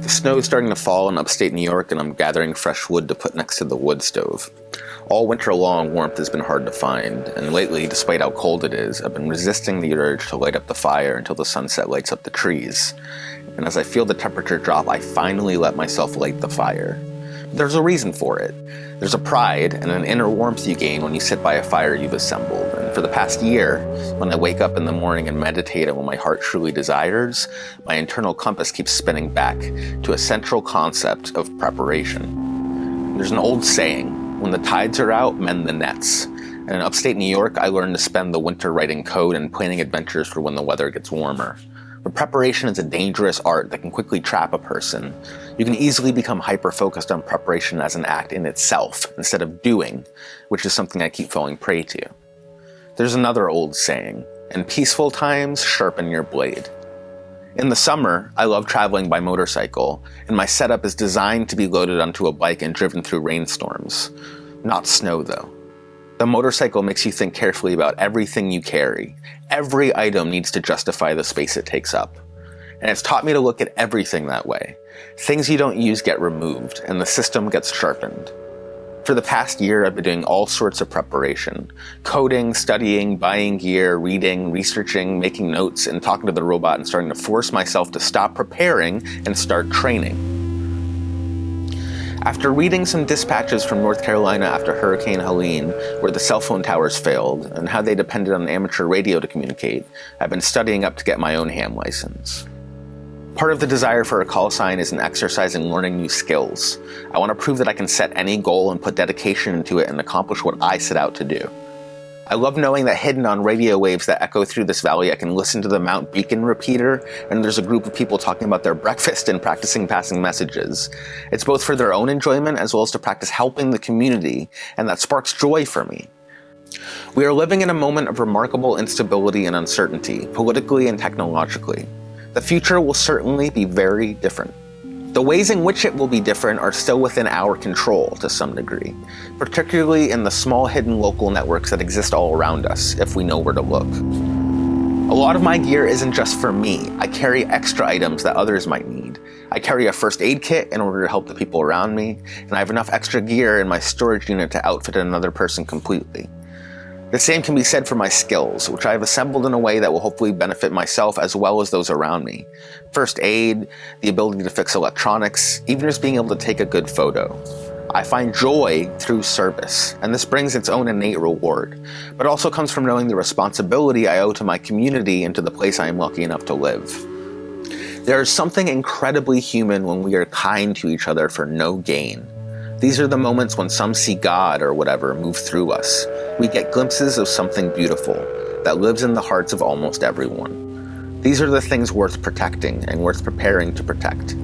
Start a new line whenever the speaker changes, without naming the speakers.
The snow is starting to fall in upstate New York, and I'm gathering fresh wood to put next to the wood stove. All winter long, warmth has been hard to find, and lately, despite how cold it is, I've been resisting the urge to light up the fire until the sunset lights up the trees. And as I feel the temperature drop, I finally let myself light the fire. There's a reason for it. There's a pride and an inner warmth you gain when you sit by a fire you've assembled. And for the past year, when I wake up in the morning and meditate on what my heart truly desires, my internal compass keeps spinning back to a central concept of preparation. There's an old saying, when the tides are out, mend the nets. And in upstate New York, I learned to spend the winter writing code and planning adventures for when the weather gets warmer. But preparation is a dangerous art that can quickly trap a person. You can easily become hyper-focused on preparation as an act in itself, instead of doing, which is something I keep falling prey to. There's another old saying, in peaceful times, sharpen your blade. In the summer, I love traveling by motorcycle, and my setup is designed to be loaded onto a bike and driven through rainstorms. Not snow, though. The motorcycle makes you think carefully about everything you carry. Every item needs to justify the space it takes up. And it's taught me to look at everything that way. Things you don't use get removed, and the system gets sharpened. For the past year, I've been doing all sorts of preparation. Coding, studying, buying gear, reading, researching, making notes, and talking to the robot and starting to force myself to stop preparing and start training. After reading some dispatches from North Carolina after Hurricane Helene, where the cell phone towers failed, and how they depended on amateur radio to communicate, I've been studying up to get my own ham license. Part of the desire for a call sign is an exercise in learning new skills. I want to prove that I can set any goal and put dedication into it and accomplish what I set out to do. I love knowing that hidden on radio waves that echo through this valley, I can listen to the Mount Beacon repeater, and there's a group of people talking about their breakfast and practicing passing messages. It's both for their own enjoyment as well as to practice helping the community, and that sparks joy for me. We are living in a moment of remarkable instability and uncertainty, politically and technologically. The future will certainly be very different. The ways in which it will be different are still within our control to some degree, particularly in the small hidden local networks that exist all around us, if we know where to look. A lot of my gear isn't just for me. I carry extra items that others might need. I carry a first aid kit in order to help the people around me, and I have enough extra gear in my storage unit to outfit another person completely. The same can be said for my skills, which I have assembled in a way that will hopefully benefit myself as well as those around me. First aid, the ability to fix electronics, even just being able to take a good photo. I find joy through service, and this brings its own innate reward, but also comes from knowing the responsibility I owe to my community and to the place I am lucky enough to live. There is something incredibly human when we are kind to each other for no gain. These are the moments when some see God or whatever move through us. We get glimpses of something beautiful that lives in the hearts of almost everyone. These are the things worth protecting and worth preparing to protect.